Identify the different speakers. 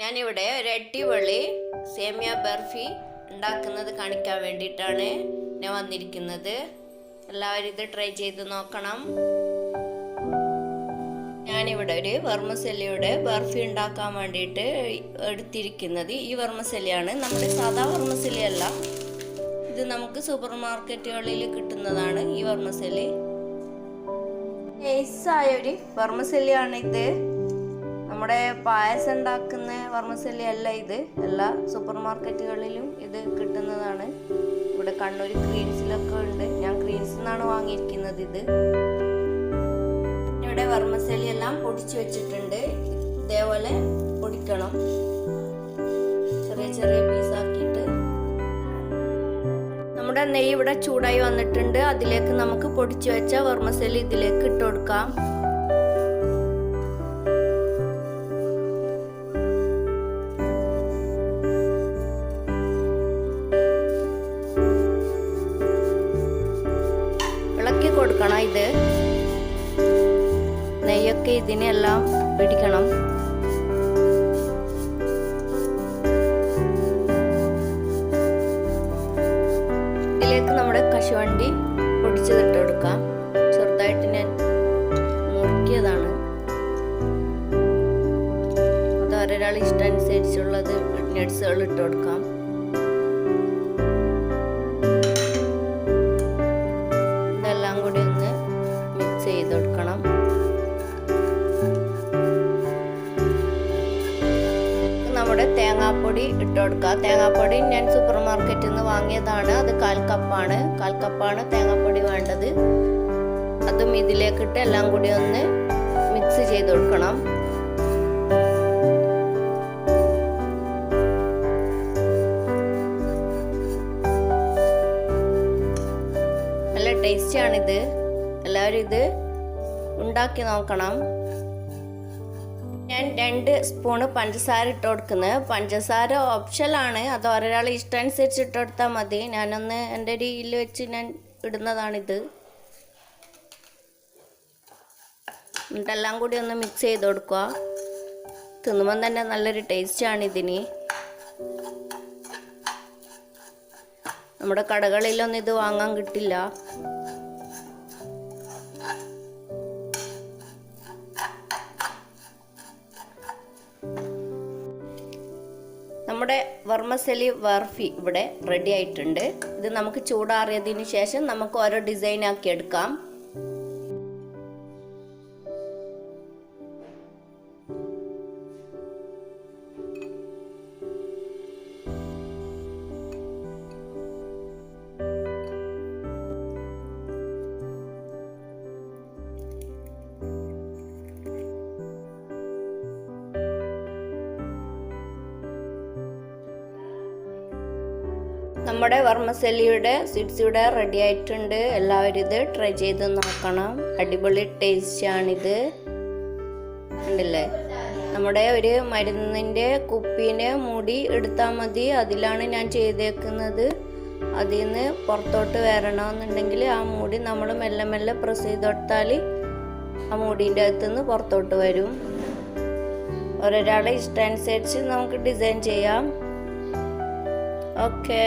Speaker 1: ഞാനിവിടെ ഒരു അടിപൊളി സേമിയ ബർഫി ഉണ്ടാക്കുന്നത് കാണിക്കാൻ വേണ്ടിയിട്ടാണ് ഞാൻ വന്നിരിക്കുന്നത്. എല്ലാവരും ഇത് ട്രൈ ചെയ്ത് നോക്കണം. ഞാനിവിടെ ഒരു വെർമിസെല്ലിയുടെ ബർഫി ഉണ്ടാക്കാൻ വേണ്ടിയിട്ട് എടുത്തിരിക്കുന്നത് ഈ വെർമിസെല്ലിയാണ്. നമ്മുടെ സാധാ വെർമിസെല്ലി അല്ല, ഇത് നമുക്ക് സൂപ്പർ മാർക്കറ്റുകളിൽ കിട്ടുന്നതാണ്. ഈ വെർമിസെല്ലി നൈസായ ഒരു വെർമിസെല്ലിയാണ് ഇത്. നമ്മുടെ പായസം ഉണ്ടാക്കുന്ന വെർമിസെല്ലി അല്ല ഇത്. എല്ലാ സൂപ്പർ മാർക്കറ്റുകളിലും ഇത് കിട്ടുന്നതാണ്. ഇവിടെ കണ്ണൂർ ക്രീൻസിലൊക്കെ ഉണ്ട്. ഞാൻ ക്രീൻസിൽ നിന്നാണ് വാങ്ങിയിരിക്കുന്നത്. ഇത് ഇവിടെ വെർമിസെല്ലി എല്ലാം പൊടിച്ചു വെച്ചിട്ടുണ്ട്. ഇതേപോലെ പൊടിക്കണം, ചെറിയ ചെറിയ പീസാക്കിയിട്ട്. നമ്മുടെ നെയ്യ് ഇവിടെ ചൂടായി വന്നിട്ടുണ്ട്. അതിലേക്ക് നമുക്ക് പൊടിച്ചു വെച്ച വെർമിസെല്ലി ഇതിലേക്ക് ഇട്ട് കൊടുക്കാം. ഇളക്കി കൊടുക്കണം. ഇത് നെയ്യൊക്കെ ഇതിനെല്ലാം പിടിക്കണം. ഇതിലേക്ക് നമ്മുടെ കശുവണ്ടി പൊടിച്ചതിട്ട് കൊടുക്കാം. ചെറുതായിട്ട് ഞാൻ മുറിക്കിയതാണ്. അത് ഒരാൾ ഇഷ്ടമനുസരിച്ചുള്ളത് നട്ട്സുകൾ ഇട്ട് കൊടുക്കാം. ഇതെല്ലാം കൂടി ഒന്ന് മിക്സ് ചെയ്ത് കൊടുക്കണം. നമ്മുടെ തേങ്ങാപ്പൊടി ഇട്ട് കൊടുക്കുക. തേങ്ങാപ്പൊടി ഞാൻ സൂപ്പർ മാർക്കറ്റിൽ നിന്ന് വാങ്ങിയതാണ്. അത് 1/4 കപ്പാണ്. 1/4 കപ്പാണ് തേങ്ങാപ്പൊടി വേണ്ടത്. അതും ഇതിലേക്കിട്ട് എല്ലാം കൂടി ഒന്ന് മിക്സ് ചെയ്ത് കൊടുക്കണം. നല്ല ടേസ്റ്റിയാണിത്. എല്ലാവരും ഇത് ഉണ്ടാക്കി നോക്കണം. ഞാൻ 2 സ്പൂണ് പഞ്ചസാര ഇട്ട് കൊടുക്കുന്നത്. പഞ്ചസാര ഓപ്ഷനാണ്. അത് ഒരാൾ ഇഷ്ടമനുസരിച്ച് ഇട്ട് കൊടുത്താൽ മതി. ഞാനൊന്ന് എൻ്റെ രീതിയിൽ വെച്ച് ഞാൻ ഇടുന്നതാണിത്. എന്നിട്ടെല്ലാം കൂടി ഒന്ന് മിക്സ് ചെയ്ത് കൊടുക്കുക. തിന്നുമ്പോൾ തന്നെ നല്ലൊരു ടേസ്റ്റാണ് ഇതിന്. നമ്മുടെ കടകളിലൊന്നും ഇത് വാങ്ങാൻ കിട്ടില്ല. നമ്മുടെ വെർമിസെല്ലി ബർഫി ഇവിടെ റെഡി ആയിട്ടുണ്ട്. ഇത് നമുക്ക് ചൂടാറിയതിന് ശേഷം നമുക്ക് ഓരോ ഡിസൈൻ ആക്കി എടുക്കാം. നമ്മുടെ വെർമിസെല്ലിയുടെ സ്വീറ്റ്സ് ഇവിടെ റെഡി ആയിട്ടുണ്ട്. എല്ലാവരും ഇത് ട്രൈ ചെയ്ത് നോക്കണം. അടിപൊളി ടേസ്റ്റാണിത്. ഉണ്ടല്ലേ? നമ്മുടെ ഒരു മരുന്നിൻ്റെ കുപ്പീനെ മൂടി എടുത്താൽ മതി. അതിലാണ് ഞാൻ ചെയ്തേക്കുന്നത്. അതിൽ നിന്ന് പുറത്തോട്ട് വരണമെന്നുണ്ടെങ്കിൽ ആ മൂടി നമ്മൾ മെല്ലെ മെല്ലെ പ്രസ് ചെയ്ത് കൊടുത്താൽ ആ മൂടീൻ്റെ അകത്തുനിന്ന് പുറത്തോട്ട് വരും. ഒരാളുടെ ഇഷ്ടമനുസരിച്ച് നമുക്ക് ഡിസൈൻ ചെയ്യാം. ഓക്കെ.